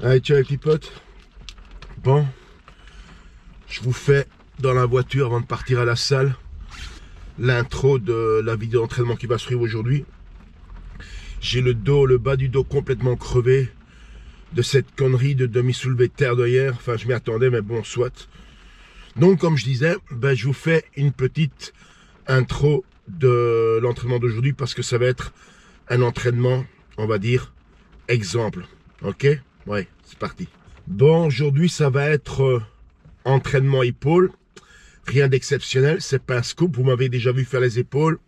Allez, ciao les petits potes. Bon, je vous fais dans la voiture avant de partir à la salle l'intro de la vidéo d'entraînement qui va suivre aujourd'hui. J'ai le bas du dos complètement crevé de cette connerie de demi-soulevé de terre de hier. Enfin, je m'y attendais, mais bon, soit. Donc, comme je disais, je vous fais une petite intro de l'entraînement d'aujourd'hui parce que ça va être un entraînement, on va dire, exemple. Ok? Ouais, c'est parti. Bon, aujourd'hui, ça va être entraînement épaules. Rien d'exceptionnel, c'est pas un scoop. Vous m'avez déjà vu faire les épaules.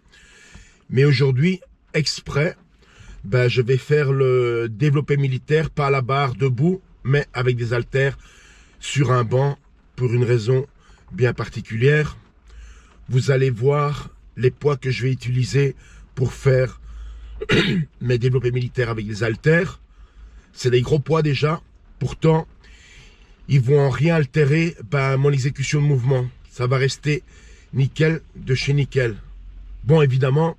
Mais aujourd'hui, exprès, je vais faire le développé militaire, pas à la barre, debout, mais avec des haltères sur un banc pour une raison bien particulière. Vous allez voir les poids que je vais utiliser pour faire mes développés militaires avec des haltères. C'est des gros poids déjà. Pourtant, ils vont en rien altérer mon exécution de mouvement. Ça va rester nickel de chez nickel. Bon, évidemment,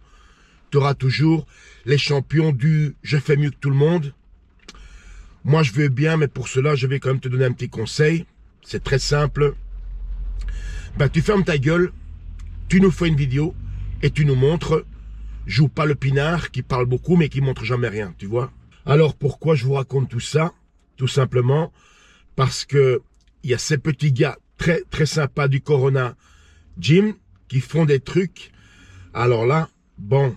tu auras toujours les champions du « je fais mieux que tout le monde ». Moi, je veux bien, mais pour cela, je vais quand même te donner un petit conseil. C'est très simple. Tu fermes ta gueule, tu nous fais une vidéo et tu nous montres. Joue pas le pinard qui parle beaucoup, mais qui montre jamais rien, tu vois. Alors, pourquoi je vous raconte tout ça? Tout simplement parce que il y a ces petits gars très, très sympas du Corona Gym qui font des trucs. Alors là, bon,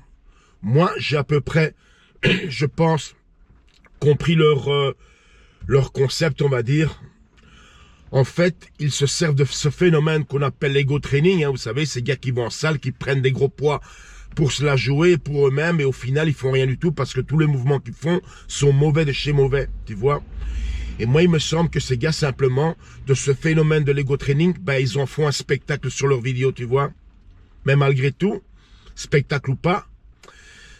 moi, j'ai à peu près, je pense, compris leur concept, on va dire. En fait, ils se servent de ce phénomène qu'on appelle l'ego training. Vous savez, ces gars qui vont en salle, qui prennent des gros poids pour se la jouer pour eux-mêmes. Et au final, ils font rien du tout parce que tous les mouvements qu'ils font sont mauvais de chez mauvais, tu vois. Et moi, il me semble que ces gars, simplement, de ce phénomène de l'ego training, ils en font un spectacle sur leurs vidéos, tu vois. Mais malgré tout, spectacle ou pas,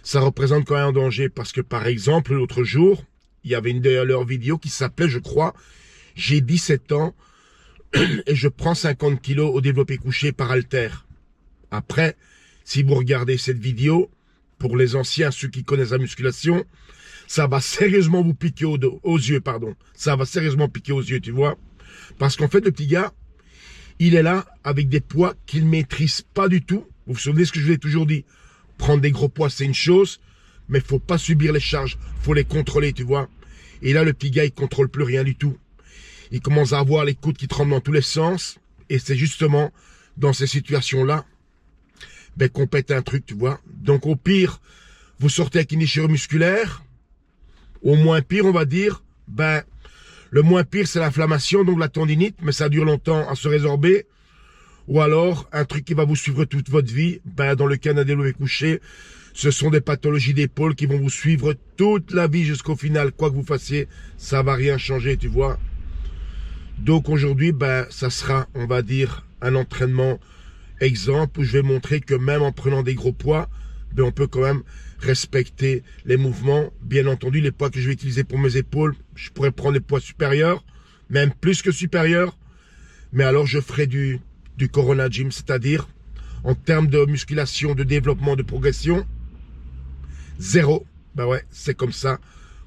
ça représente quand même un danger. Parce que, par exemple, l'autre jour, il y avait une de leurs vidéos qui s'appelait, je crois, « J'ai 17 ans et je prends 50 kilos au développé couché par halter ». Après, si vous regardez cette vidéo, pour les anciens, ceux qui connaissent la musculation, ça va sérieusement vous piquer aux yeux, pardon. Ça va sérieusement piquer aux yeux, tu vois. Parce qu'en fait, le petit gars, il est là avec des poids qu'il ne maîtrise pas du tout. Vous vous souvenez ce que je vous ai toujours dit? Prendre des gros poids, c'est une chose, mais il ne faut pas subir les charges. Il faut les contrôler, tu vois. Et là, le petit gars, il ne contrôle plus rien du tout. Il commence à avoir les coudes qui tremblent dans tous les sens. Et c'est justement dans ces situations-là qu'on pète un truc, tu vois. Donc, au pire, vous sortez avec une déchirure musculaire. Au moins pire, on va dire, le moins pire, c'est l'inflammation, donc la tendinite, mais ça dure longtemps à se résorber. Ou alors, un truc qui va vous suivre toute votre vie, dans le cas d'un développé couché, ce sont des pathologies d'épaule qui vont vous suivre toute la vie jusqu'au final. Quoi que vous fassiez, ça va rien changer, tu vois. Donc aujourd'hui, ça sera, on va dire, un entraînement exemple où je vais montrer que même en prenant des gros poids, on peut quand même respecter les mouvements. Bien entendu, les poids que je vais utiliser pour mes épaules, je pourrais prendre des poids supérieurs, même plus que supérieurs. Mais alors, je ferai du Corona Gym, c'est-à-dire, en termes de musculation, de développement, de progression, zéro. Ouais, c'est comme ça.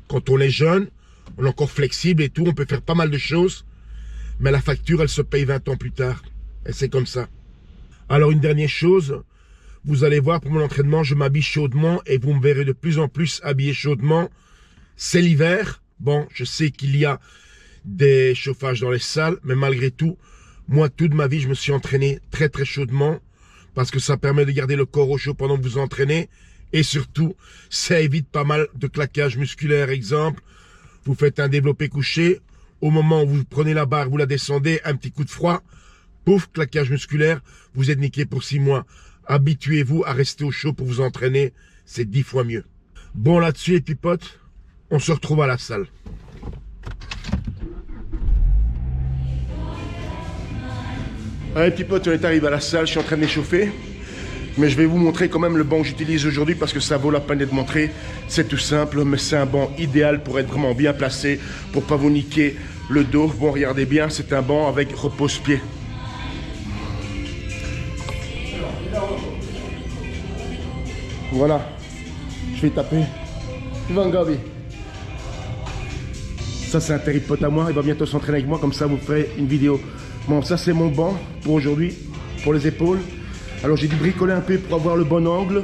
Quand on est jeune, on est encore flexible et tout, on peut faire pas mal de choses. Mais la facture, elle se paye 20 ans plus tard. Et c'est comme ça. Alors, une dernière chose, vous allez voir, pour mon entraînement, je m'habille chaudement et vous me verrez de plus en plus habillé chaudement. C'est l'hiver. Bon, je sais qu'il y a des chauffages dans les salles, mais malgré tout, moi, toute ma vie, je me suis entraîné très, très chaudement parce que ça permet de garder le corps au chaud pendant que vous entraînez et surtout, ça évite pas mal de claquage musculaire. Exemple, vous faites un développé couché, au moment où vous prenez la barre, vous la descendez, un petit coup de froid, pouf, claquage musculaire, vous êtes niqué pour 6 mois. Habituez-vous à rester au chaud pour vous entraîner, c'est 10 fois mieux. Bon, là-dessus, les petits potes, on se retrouve à la salle. Allez, petits potes, on est arrivé à la salle, je suis en train de m'échauffer. Mais je vais vous montrer quand même le banc que j'utilise aujourd'hui parce que ça vaut la peine d'être montré. C'est tout simple, mais c'est un banc idéal pour être vraiment bien placé, pour pas vous niquer le dos. Bon, regardez bien, c'est un banc avec repose-pied. Voilà, je vais taper. Van Gabi. Ça c'est un terrible pote à moi, il va bientôt s'entraîner avec moi, comme ça vous ferez une vidéo. Bon, ça c'est mon banc pour aujourd'hui, pour les épaules. Alors j'ai dû bricoler un peu pour avoir le bon angle,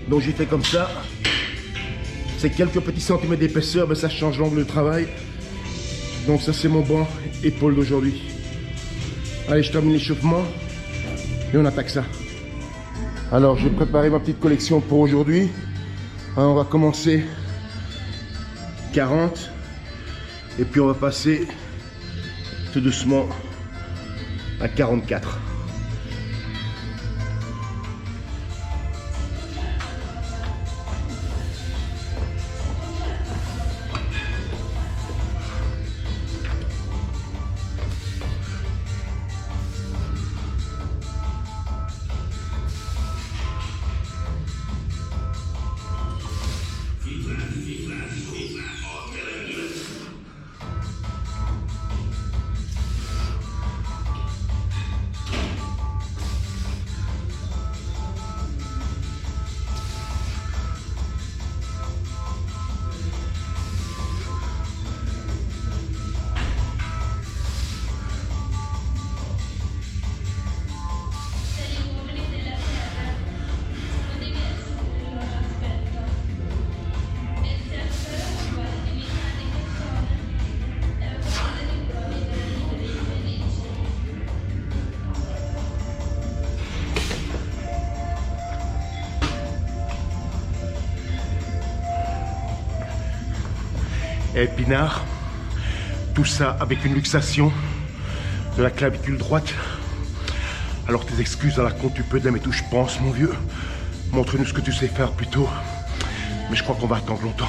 donc j'ai fait comme ça. C'est quelques petits centimètres d'épaisseur, mais ça change l'angle de travail. Donc ça c'est mon banc épaule d'aujourd'hui. Allez, je termine l'échauffement et on attaque ça. Alors j'ai préparé ma petite collection pour aujourd'hui. On va commencer 40 et puis on va passer tout doucement à 44. Épinard, tout ça avec une luxation de la clavicule droite. Alors tes excuses à la con, tu peux donner, mais tout je pense, mon vieux. Montre-nous ce que tu sais faire plutôt. Mais je crois qu'on va attendre longtemps.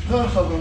Ah, ça va.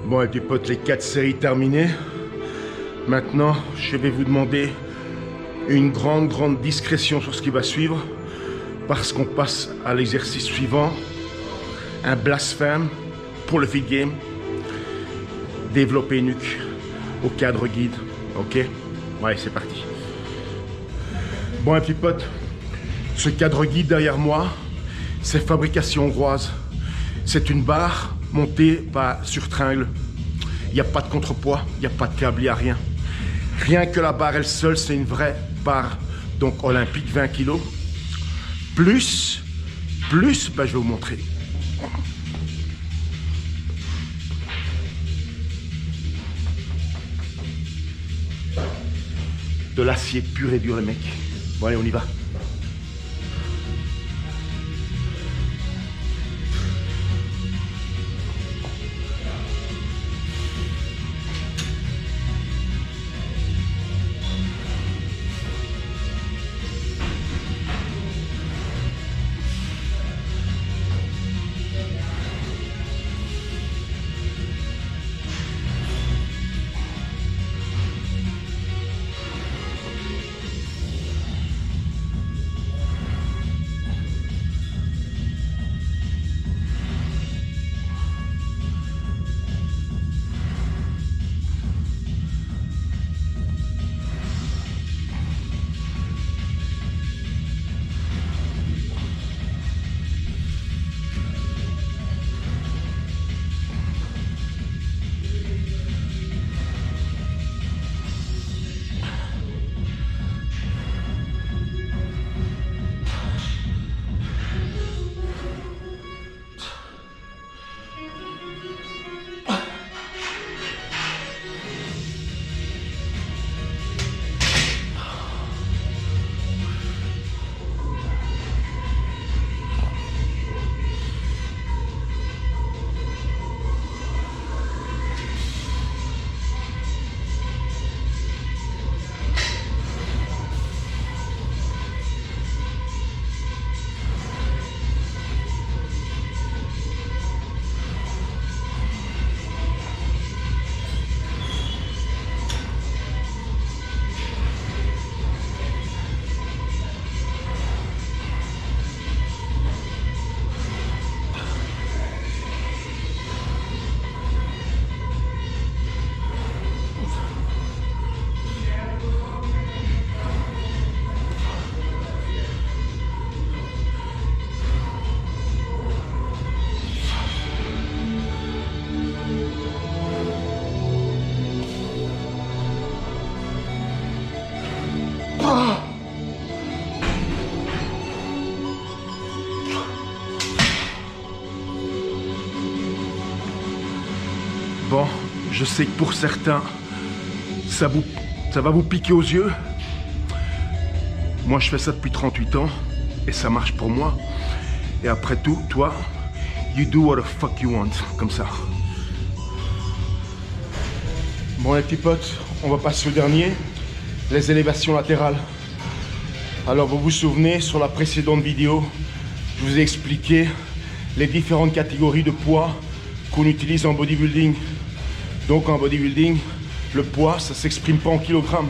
Bon, et puis potes, les 4 séries terminées. Maintenant, je vais vous demander une grande discrétion sur ce qui va suivre, parce qu'on passe à l'exercice suivant, un blasphème pour le feed game, développer nuque au cadre guide, ok? Ouais, c'est parti. Bon, et puis potes, ce cadre guide derrière moi, c'est fabrication hongroise. C'est une barre montée sur tringle. Il n'y a pas de contrepoids, il n'y a pas de câble, il n'y a rien. Rien que la barre elle seule, c'est une vraie barre, donc olympique, 20 kg. Plus, je vais vous montrer. De l'acier pur et dur, les mecs. Bon, allez, on y va. Bon, je sais que pour certains, ça va vous piquer aux yeux. Moi, je fais ça depuis 38 ans et ça marche pour moi. Et après tout, toi, you do what the fuck you want, comme ça. Bon, les petits potes, on va passer au dernier, les élévations latérales. Alors, vous vous souvenez, sur la précédente vidéo, je vous ai expliqué les différentes catégories de poids qu'on utilise en bodybuilding. Donc en bodybuilding, le poids, ça ne s'exprime pas en kilogrammes.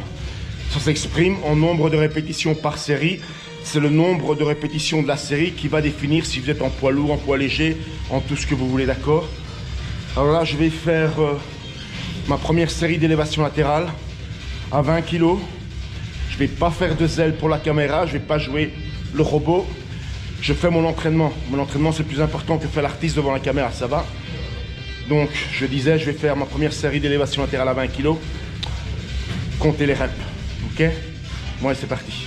Ça s'exprime en nombre de répétitions par série. C'est le nombre de répétitions de la série qui va définir si vous êtes en poids lourd, en poids léger, en tout ce que vous voulez, d'accord? Alors là, je vais faire ma première série d'élévation latérale à 20 kg. Je ne vais pas faire de zèle pour la caméra, je ne vais pas jouer le robot. Je fais mon entraînement. Mon entraînement, c'est plus important que faire l'artiste devant la caméra, ça va? Donc, je disais, je vais faire ma première série d'élévation latérale à 20 kg. Comptez les reps, ok? Bon, et c'est parti.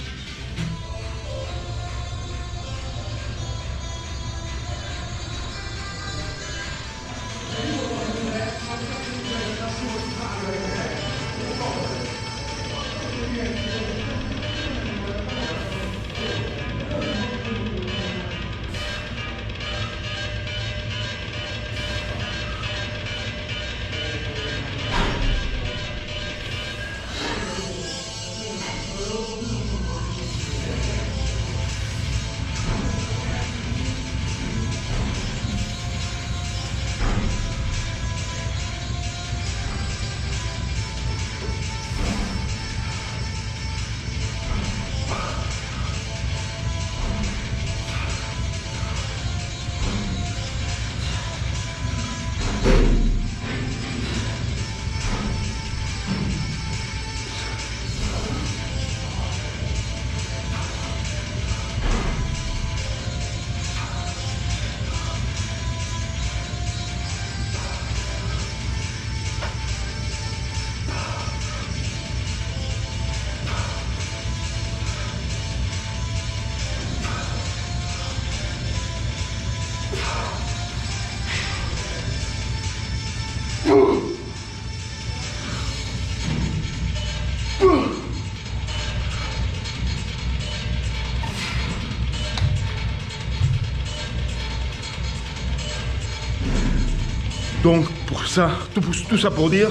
Donc pour ça, tout ça pour dire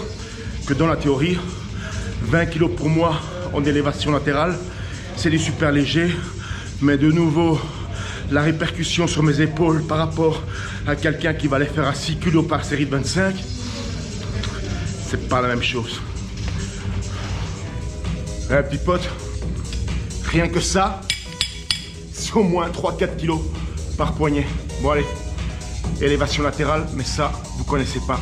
que dans la théorie, 20 kg pour moi en élévation latérale, c'est du super léger, mais de nouveau, la répercussion sur mes épaules par rapport à quelqu'un qui va les faire à 6 kg par série de 25, c'est pas la même chose. Petit pote, rien que ça, c'est au moins 3-4 kg par poignet. Bon allez, élévation latérale, mais ça, vous connaissez pas.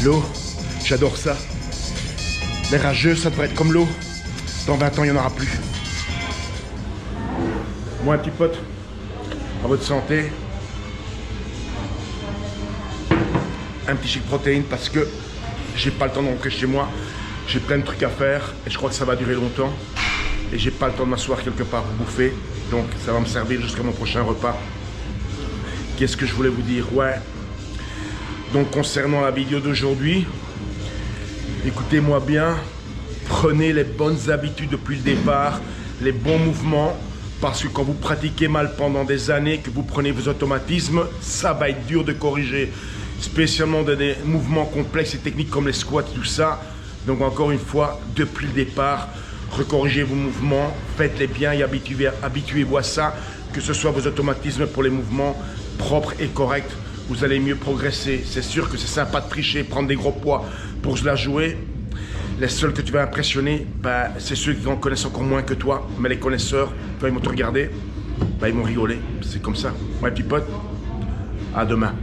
L'eau, j'adore ça. Les rageux, ça devrait être comme l'eau. Dans 20 ans, il n'y en aura plus. Moi, un petit pote, à votre santé. Un petit shake protéine parce que j'ai pas le temps de rentrer chez moi. J'ai plein de trucs à faire et je crois que ça va durer longtemps. Et j'ai pas le temps de m'asseoir quelque part pour bouffer. Donc, ça va me servir jusqu'à mon prochain repas. Qu'est-ce que je voulais vous dire? Ouais. Donc concernant la vidéo d'aujourd'hui, écoutez-moi bien, prenez les bonnes habitudes depuis le départ, les bons mouvements, parce que quand vous pratiquez mal pendant des années, que vous prenez vos automatismes, ça va être dur de corriger, spécialement dans des mouvements complexes et techniques comme les squats, tout ça. Donc encore une fois, depuis le départ, recorrigez vos mouvements, faites-les bien et habituez-vous à ça, que ce soit vos automatismes pour les mouvements propres et corrects. Vous allez mieux progresser. C'est sûr que c'est sympa de tricher, prendre des gros poids pour se la jouer. Les seuls que tu vas impressionner, bah, c'est ceux qui en connaissent encore moins que toi. Mais les connaisseurs, quand ils vont te regarder, bah, ils vont rigoler. C'est comme ça. Ouais, petit pote, à demain.